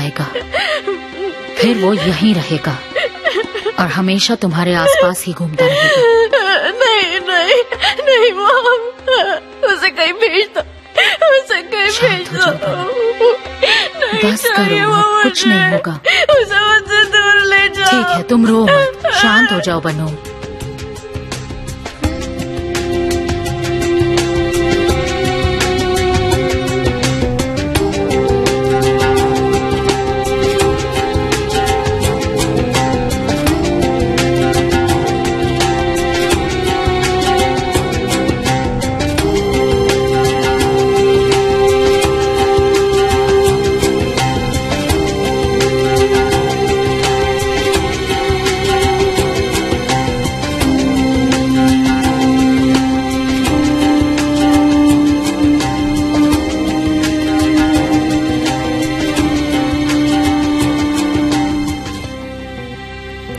जाएगा, फिर वो यहीं रहेगा और हमेशा तुम्हारे आसपास ही घूमता रहेगा। नहीं नहीं नहीं मॉम, उसे कहीं भेज दो, उसे कहीं भेज दो। बस करो, अब कुछ नहीं होगा। उसे मुझसे दूर ले जाओ। ठीक है, तुम रो मत, शांत हो जाओ बनो।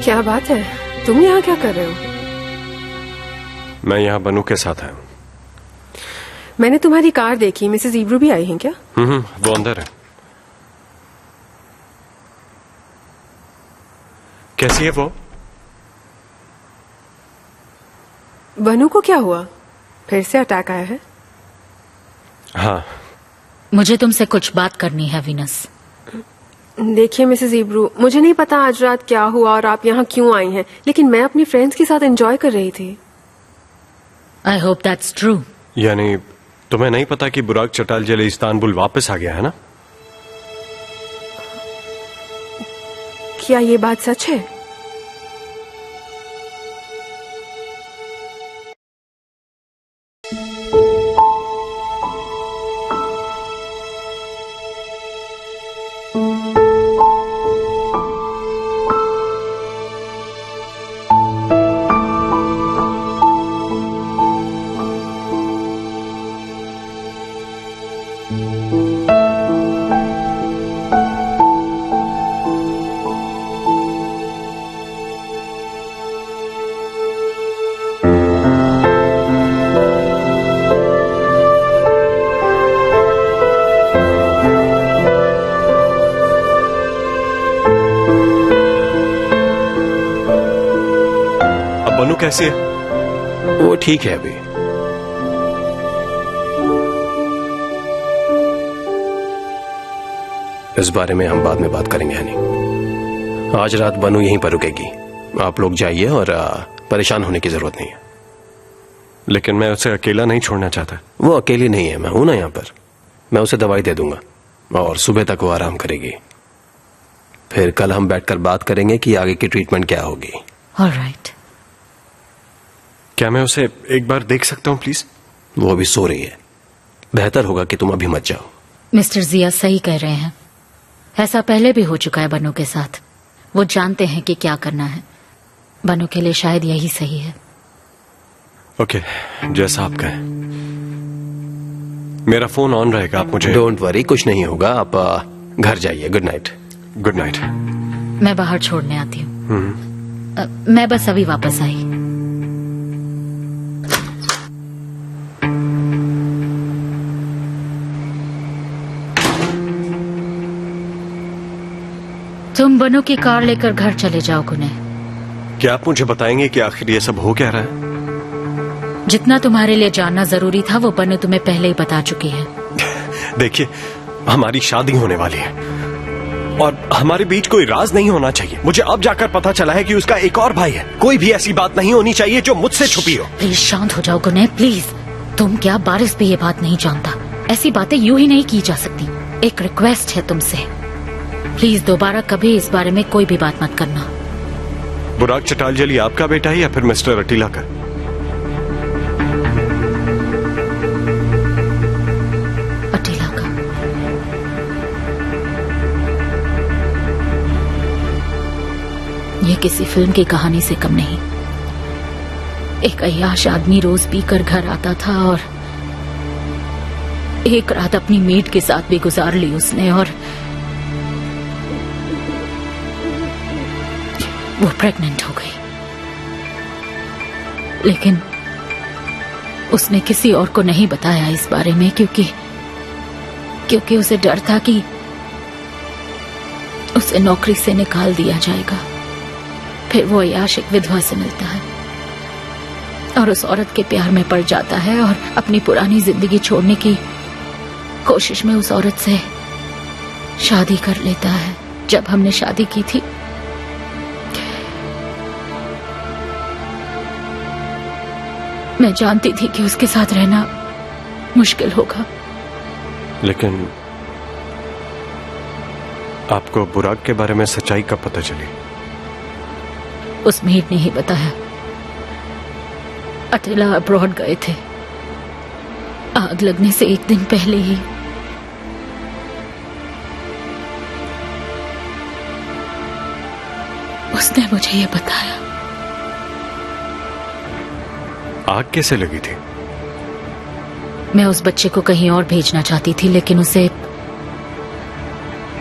क्या बात है, तुम यहाँ क्या कर रहे हो? मैं यहाँ बनू के साथ आया हूँ। मैंने तुम्हारी कार देखी, मिसेस इब्रू भी आई हैं क्या? वो अंदर है। कैसी है वो? बनू को क्या हुआ? फिर से अटैक आया है? हाँ। मुझे तुमसे कुछ बात करनी है वीनस। देखिए मिसेस इब्रू, मुझे नहीं पता आज रात क्या हुआ और आप यहाँ क्यों आई हैं, लेकिन मैं अपनी फ्रेंड्स के साथ एंजॉय कर रही थी। I hope that's true. यानी तुम्हें नहीं पता कि बुराक चटालजली इस्तांबुल वापस आ गया है ना? क्या ये बात सच है? बनू कैसी है? वो ठीक है अभी। इस बारे में हम बाद में बात करेंगे हनी। आज रात बनू यहीं पर रुकेगी। आप लोग जाइए और परेशान होने की जरूरत नहीं है। लेकिन मैं उसे अकेला नहीं छोड़ना चाहता। वो अकेली नहीं है, मैं हूं ना यहाँ पर। मैं उसे दवाई दे दूंगा और सुबह तक वो आराम करेगी। फिर कल हम बैठकर बात करेंगे कि आगे की ट्रीटमेंट क्या होगी। ऑलराइट। क्या मैं उसे एक बार देख सकता हूँ प्लीज? वो अभी सो रही है। बेहतर होगा कि तुम अभी मत जाओ। मिस्टर जिया सही कह रहे हैं। ऐसा पहले भी हो चुका है बनू के साथ। वो जानते हैं कि क्या करना है। बनू के लिए शायद यही सही है। ओके, जैसा आप कहें। मेरा फोन ऑन रहेगा, आप मुझे। डोंट वरी, कुछ नहीं होगा। आप घर जाइए। Good night. Good night. मैं बाहर छोड़ने आती हूँ। मैं बस अभी वापस आई। तुम बनू की कार लेकर घर चले जाओ गुने। क्या आप मुझे बताएंगे कि आखिर ये सब हो क्या रहा है? जितना तुम्हारे लिए जानना जरूरी था वो बनू तुम्हें पहले ही बता चुकी है। देखिए, हमारी शादी होने वाली है और हमारे बीच कोई राज नहीं होना चाहिए। मुझे अब जाकर पता चला है कि उसका एक और भाई है। कोई भी ऐसी बात नहीं होनी चाहिए जो मुझसे छुपी हो। प्लीज शांत हो जाओ गुने, प्लीज। तुम क्या बारिश भी ये बात नहीं जानता? ऐसी बातें यूं ही नहीं की जा सकती। एक रिक्वेस्ट है तुमसे, प्लीज दोबारा कभी इस बारे में कोई भी बात मत करना। बुराक चटालजली आपका बेटा है या फिर मिस्टर अटीला का? अटीला का। ये किसी फिल्म की कहानी से कम नहीं। एक अय्याश आदमी रोज पीकर घर आता था और एक रात अपनी मेड के साथ भी गुजार ली उसने और वो प्रेग्नेंट हो गई। लेकिन उसने किसी और को नहीं बताया इस बारे में क्योंकि उसे डर था कि उसे नौकरी से निकाल दिया जाएगा। फिर वो याश एक विधवा से मिलता है और उस औरत के प्यार में पड़ जाता है और अपनी पुरानी जिंदगी छोड़ने की कोशिश में उस औरत से शादी कर लेता है। जब हमने शादी की थी मैं जानती थी कि उसके साथ रहना मुश्किल होगा। लेकिन आपको बुराक के बारे में सच्चाई कब पता चली? उस मेड ने ही बताया। अटेला अब्रॉड गए थे आग लगने से एक दिन पहले ही। उसने मुझे ये बताया। आग कैसे लगी थी? मैं उस बच्चे को कहीं और भेजना चाहती थी लेकिन उसे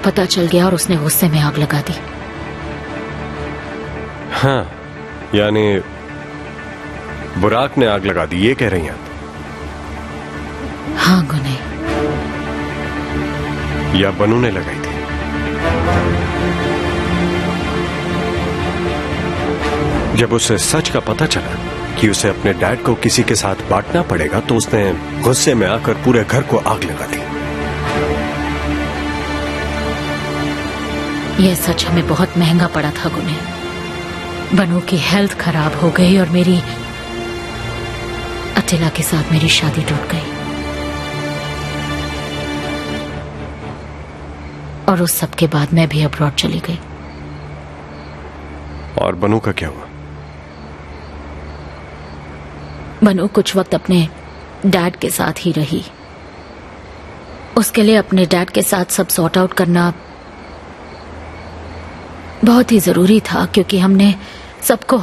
पता चल गया और उसने गुस्से में आग लगा दी। हाँ, यानी बुराक ने आग लगा दी, ये कह रही हैं आप? हाँ गुने। या बनू ने लगाई थी? जब उसे सच का पता चला कि उसे अपने डैड को किसी के साथ बांटना पड़ेगा तो उसने गुस्से में आकर पूरे घर को आग लगा दी। यह सच हमें बहुत महंगा पड़ा था गुने। बनू की हेल्थ खराब हो गई और मेरी अटेला के साथ मेरी शादी टूट गई। और उस सब के बाद मैं भी अब्रॉड चली गई। और बनू का क्या हुआ? बनू कुछ वक्त अपने डैड के साथ ही रही। उसके लिए अपने डैड के साथ सब सॉर्ट आउट करना बहुत ही जरूरी था क्योंकि हमने सबको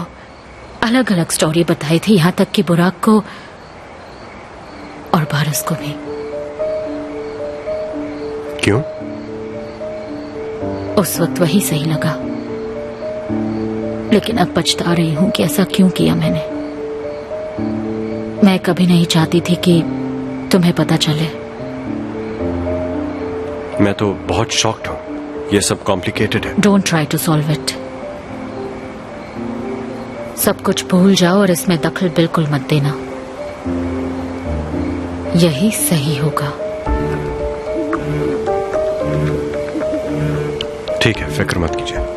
अलग अलग स्टोरी बताई थी, यहां तक कि बुराक को और बारिश को भी। क्यों? उस वक्त वही सही लगा, लेकिन अब पछता रही हूं कि ऐसा क्यों किया मैंने। मैं कभी नहीं चाहती थी कि तुम्हें पता चले। मैं तो बहुत शॉक्ड हूं। ये सब कॉम्प्लिकेटेड है। Don't try to solve it. सब कुछ भूल जाओ और इसमें दखल बिल्कुल मत देना। यही सही होगा। ठीक है, फिक्र मत कीजिए।